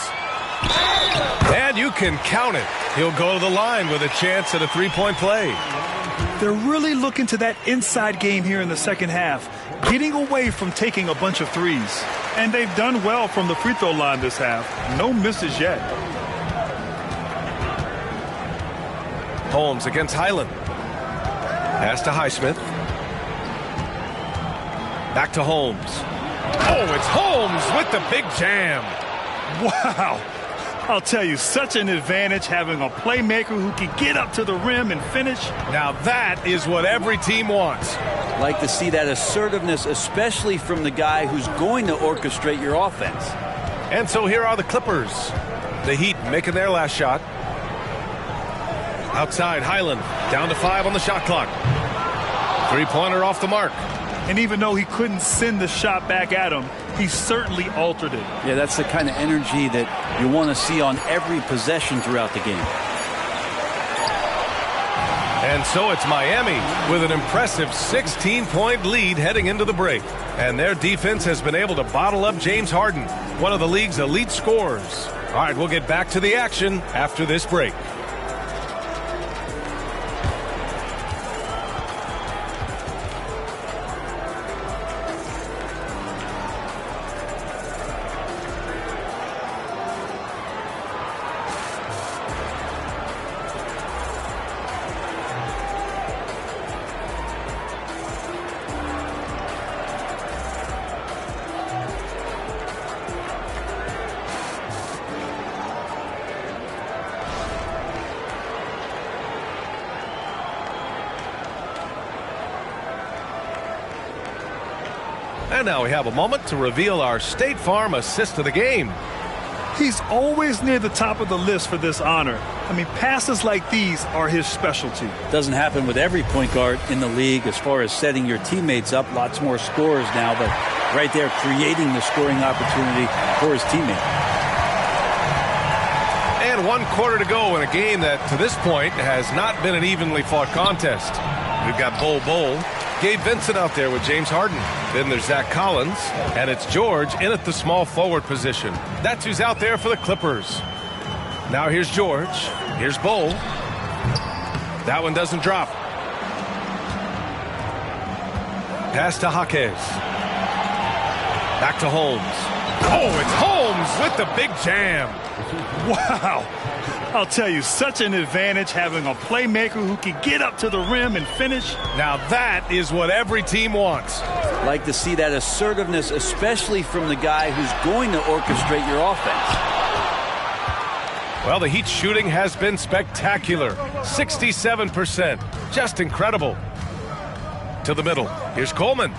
And you can count it. He'll go to the line with a chance at a 3-point play. They're really looking to that inside game here in the second half, getting away from taking a bunch of threes. And they've done well from the free throw line this half. No misses yet. Holmes against Highland. Pass to Highsmith. Back to Holmes. Oh, it's Holmes with the big jam. Wow. I'll tell you, such an advantage having a playmaker who can get up to the rim and finish. Now that is what every team wants. Like to see that assertiveness, especially from the guy who's going to orchestrate your offense. And so here are the Clippers. The Heat making their last shot. Outside, Highland down to 5 on the shot clock. 3-pointer off the mark. And even though he couldn't send the shot back at him, he certainly altered it. Yeah, that's the kind of energy that you want to see on every possession throughout the game. And so it's Miami with an impressive 16-point lead heading into the break. And their defense has been able to bottle up James Harden, one of the league's elite scorers. All right, we'll get back to the action after this break. And now we have a moment to reveal our State Farm assist of the game. He's always near the top of the list for this honor. I mean, passes like these are his specialty. Doesn't happen with every point guard in the league as far as setting your teammates up. Lots more scorers now, but right there creating the scoring opportunity for his teammate. And 1 quarter to go in a game that to this point has not been an evenly fought contest. We've got Bol, Gabe Vincent out there with James Harden. Then there's Zach Collins, and it's George in at the small forward position. That's who's out there for the Clippers. Now here's George. Here's Bol. That one doesn't drop. Pass to Jaquez. Back to Holmes. Oh, it's Holmes with the big jam. Wow. I'll tell you, such an advantage having a playmaker who can get up to the rim and finish. Now that is what every team wants. Like to see that assertiveness, especially from the guy who's going to orchestrate your offense. Well, the Heat's shooting has been spectacular. 67%. Just incredible. To the middle. Here's Coleman.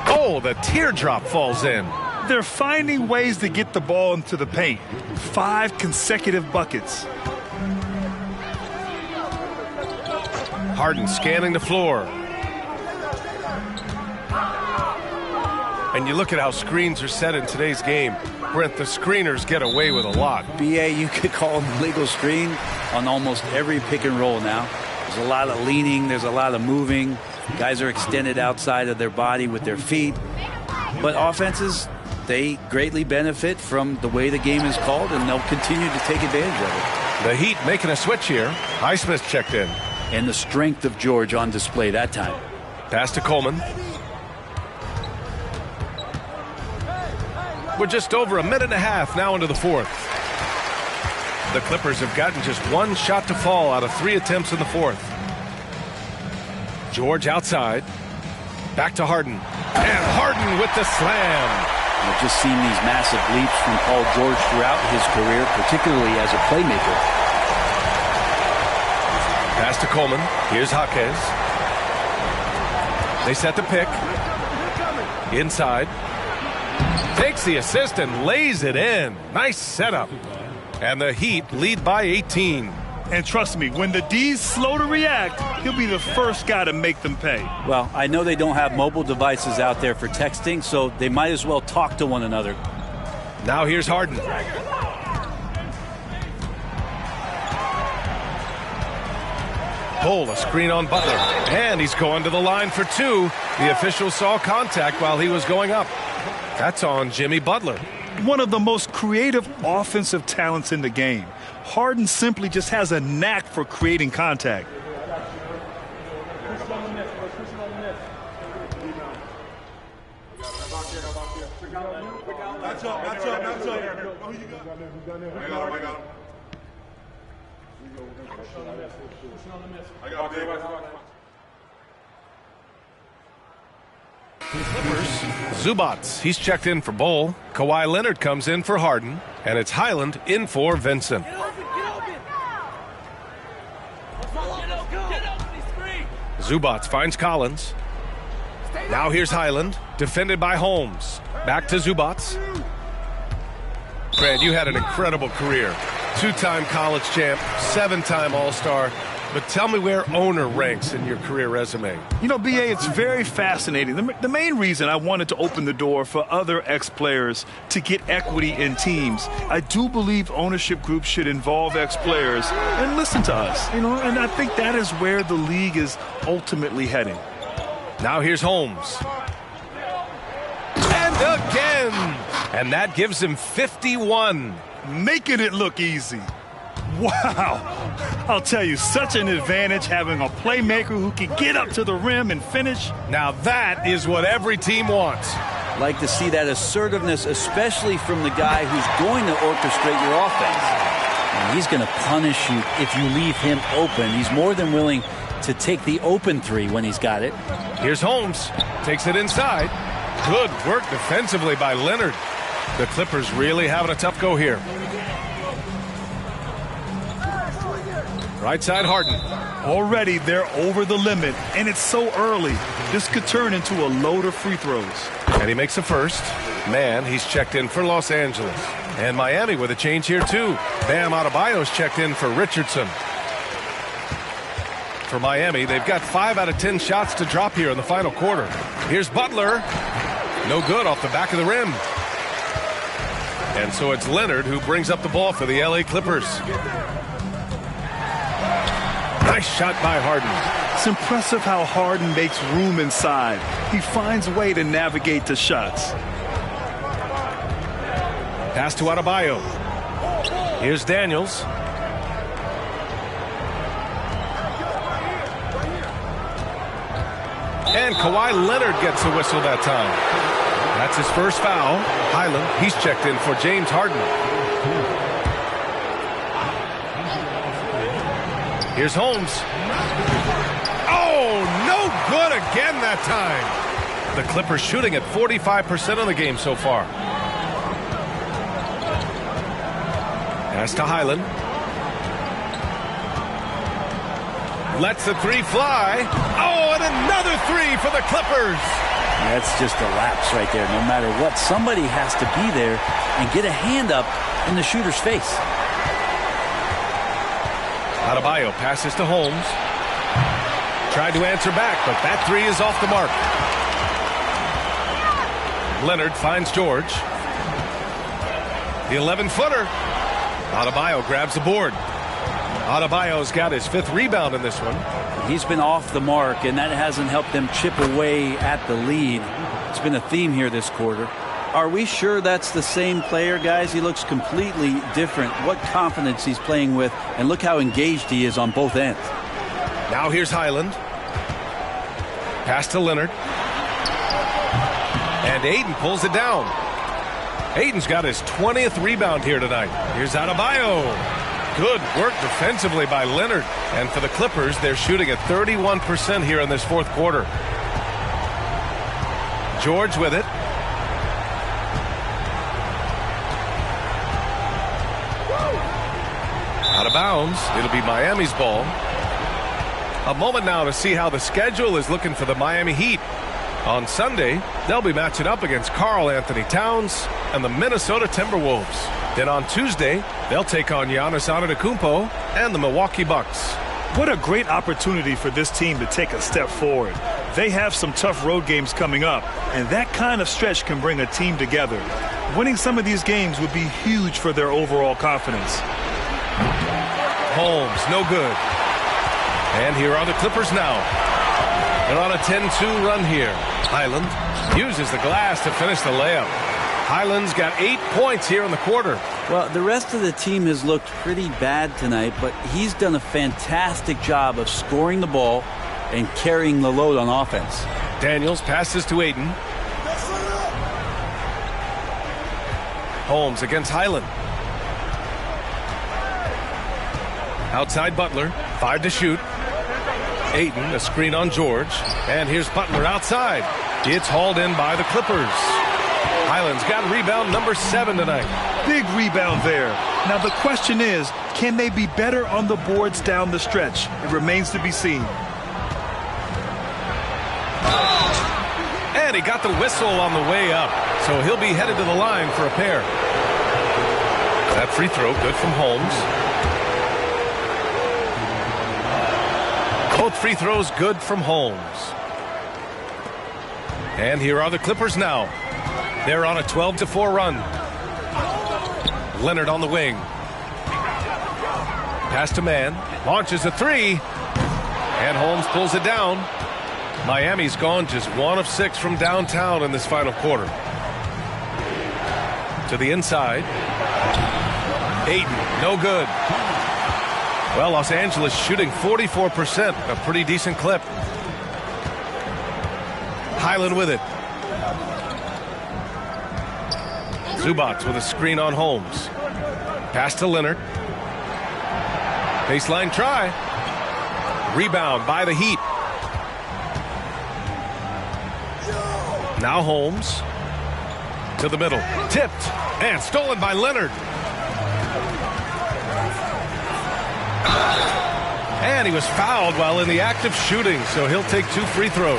Oh, the teardrop falls in. They're finding ways to get the ball into the paint. 5 consecutive buckets. Harden scanning the floor. And you look at how screens are set in today's game. Brent, the screeners get away with a lot. BA, you could call them legal screen on almost every pick and roll now. There's a lot of leaning. There's a lot of moving. Guys are extended outside of their body with their feet. But offenses, they greatly benefit from the way the game is called, and they'll continue to take advantage of it. The Heat making a switch here. Highsmith checked in. And the strength of George on display that time. Pass to Coleman. We're just over a minute and a half now into the fourth. The Clippers have gotten just 1 shot to fall out of 3 attempts in the fourth. George outside. Back to Harden. And Harden with the slam. I've just seen these massive leaps from Paul George throughout his career, particularly as a playmaker. Pass to Coleman. Here's Jaquez. They set the pick. Inside. Takes the assist and lays it in. Nice setup. And the Heat lead by 18. And trust me, when the D's slow to react, he'll be the first guy to make them pay. Well, I know they don't have mobile devices out there for texting, so they might as well talk to one another. Now here's Harden. Bol, a screen on Butler. And he's going to the line for 2. The official saw contact while he was going up. That's on Jimmy Butler. One of the most creative offensive talents in the game. Harden simply just has a knack for creating contact. Zubats, he's checked in for Bol. Kawhi Leonard comes in for Harden. And it's Highland in for Vincent. Zubats finds Collins. Now here's Highland, defended by Holmes. Back to Zubats. Grant, you had an incredible career. 2-time college champ, 7-time All-Star. But tell me where owner ranks in your career resume. You know, BA, it's very fascinating. The main reason I wanted to open the door for other ex-players to get equity in teams, I do believe ownership groups should involve ex-players and listen to us, you know, and I think that is where the league is ultimately heading. Now here's Holmes. And again! And that gives him 51. Making it look easy. Wow. I'll tell you, such an advantage having a playmaker who can get up to the rim and finish. Now that is what every team wants. Like to see that assertiveness, especially from the guy who's going to orchestrate your offense. And he's going to punish you if you leave him open. He's more than willing to take the open three when he's got it. Here's Holmes. Takes it inside. Good work defensively by Leonard. The Clippers really having a tough go here. Right side, Harden. Already they're over the limit, and it's so early. This could turn into a load of free throws. And he makes the first. Man, he's checked in for Los Angeles. And Miami with a change here, too. Bam Adebayo's checked in for Richardson. For Miami, they've got 5 out of 10 shots to drop here in the final quarter. Here's Butler. No good off the back of the rim. And so it's Leonard who brings up the ball for the LA Clippers. Nice shot by Harden. It's impressive how Harden makes room inside. He finds a way to navigate to shots. Pass to Adebayo. Here's Daniels. And Kawhi Leonard gets a whistle that time. That's his first foul. Highland, he's checked in for James Harden. Here's Holmes. Oh, no good again that time. The Clippers shooting at 45% of the game so far. Pass to Highland. Lets the three fly. Oh, and another three for the Clippers. That's just a lapse right there. No matter what, somebody has to be there and get a hand up in the shooter's face. Adebayo passes to Holmes. Tried to answer back, but that three is off the mark. Leonard finds George. The 11-footer. Adebayo grabs the board. Adebayo's got his 5th rebound in this one. He's been off the mark, and that hasn't helped them chip away at the lead. It's been a theme here this quarter. Are we sure that's the same player, guys? He looks completely different. What confidence he's playing with, and look how engaged he is on both ends. Now here's Highland. Pass to Leonard. And Aiden pulls it down. Aiden's got his 20th rebound here tonight. Here's Adebayo. Good work defensively by Leonard. And for the Clippers, they're shooting at 31% here in this 4th quarter. George with it. Out of bounds. It'll be Miami's ball. A moment now to see how the schedule is looking for the Miami Heat. On Sunday, they'll be matching up against Karl Anthony Towns and the Minnesota Timberwolves. Then on Tuesday, they'll take on Giannis Antetokounmpo and the Milwaukee Bucks. What a great opportunity for this team to take a step forward. They have some tough road games coming up, and that kind of stretch can bring a team together. Winning some of these games would be huge for their overall confidence. Holmes, no good. And here are the Clippers now. They're on a 10-2 run here. Highland uses the glass to finish the layup. Highland's got 8 points here in the quarter. Well, the rest of the team has looked pretty bad tonight, but he's done a fantastic job of scoring the ball and carrying the load on offense. Daniels passes to Aiden. Holmes against Highland. Outside Butler, 5 to shoot. Aiden, a screen on George. And here's Butler outside. It's hauled in by the Clippers. Highland's got rebound number 7 tonight. Big rebound there. Now the question is, can they be better on the boards down the stretch? It remains to be seen. And he got the whistle on the way up. So he'll be headed to the line for a pair. That free throw good from Holmes. Both free throws good from Holmes. And here are the Clippers now. They're on a 12-4 run. Leonard on the wing. Pass to man. Launches a three. And Holmes pulls it down. Miami's gone just 1 of 6 from downtown in this final quarter. To the inside. Ayton, no good. Well, Los Angeles shooting 44%, a pretty decent clip. Highland with it. Zubac with a screen on Holmes. Pass to Leonard. Baseline try. Rebound by the Heat. Now Holmes. To the middle. Tipped. And stolen by Leonard. And he was fouled while in the act of shooting, so he'll take 2 free throws.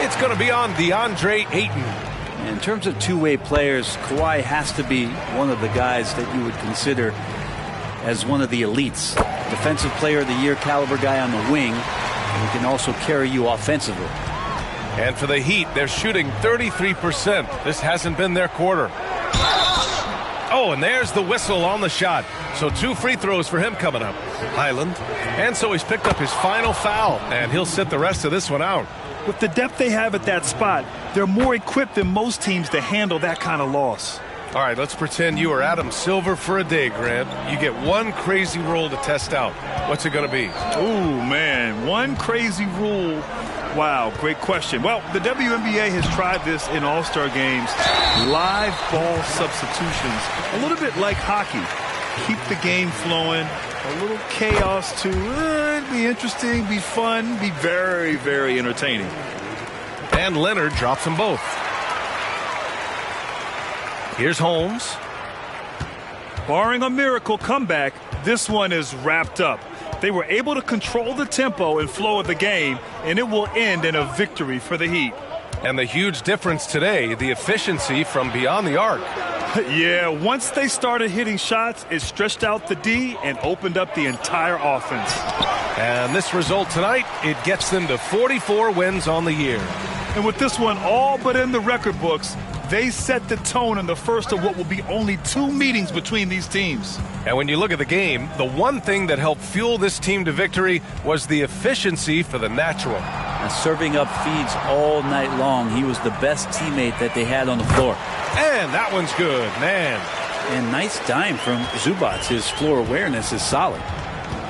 It's going to be on DeAndre Ayton. In terms of two-way players, Kawhi has to be one of the guys that you would consider as one of the elites. Defensive Player of the Year caliber guy on the wing, and he can also carry you offensively. And for the Heat, they're shooting 33%. This hasn't been their quarter. Oh, and there's the whistle on the shot. So 2 free throws for him coming up. Highland. And so he's picked up his final foul, and he'll sit the rest of this one out. With the depth they have at that spot, they're more equipped than most teams to handle that kind of loss. All right, let's pretend you are Adam Silver for a day, Grant. You get one crazy rule to test out. What's it going to be? Oh, man, one crazy rule. Wow, great question. Well, the WNBA has tried this in all-star games. Live ball substitutions, a little bit like hockey. Keep the game flowing, a little chaos too. It'd be interesting, be fun, be very, very entertaining. And Leonard drops them both. Here's Holmes. Barring a miracle comeback, this one is wrapped up. They were able to control the tempo and flow of the game, and it will end in a victory for the Heat. And the huge difference today, the efficiency from beyond the arc. Yeah, once they started hitting shots, it stretched out the D and opened up the entire offense. And this result tonight, it gets them to 44 wins on the year. And with this one all but in the record books, they set the tone in the first of what will be only 2 meetings between these teams. And when you look at the game, the one thing that helped fuel this team to victory was the efficiency for the natural. And serving up feeds all night long, he was the best teammate that they had on the floor. And that one's good, man. And nice dime from Zubac. His floor awareness is solid.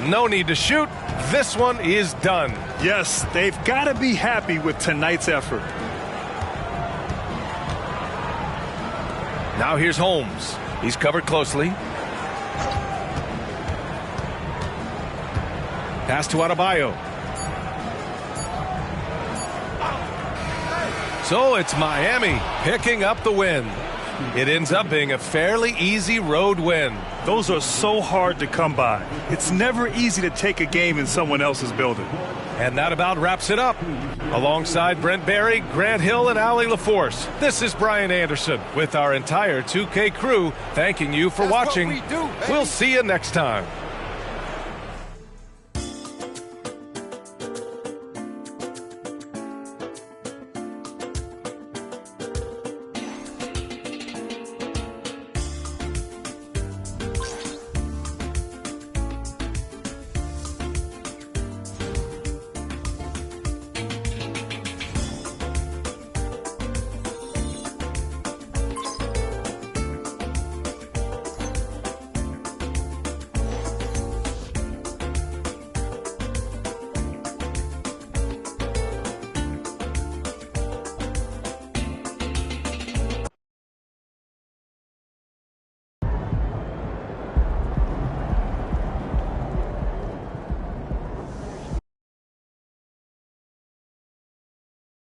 No need to shoot. This one is done. Yes, they've got to be happy with tonight's effort. Now here's Holmes. He's covered closely. Pass to Adebayo. So it's Miami picking up the win. It ends up being a fairly easy road win. Those are so hard to come by. It's never easy to take a game in someone else's building. And that about wraps it up. Alongside Brent Barry, Grant Hill, and Allie LaForce, this is Brian Anderson with our entire 2K crew thanking you for watching. We'll see you next time.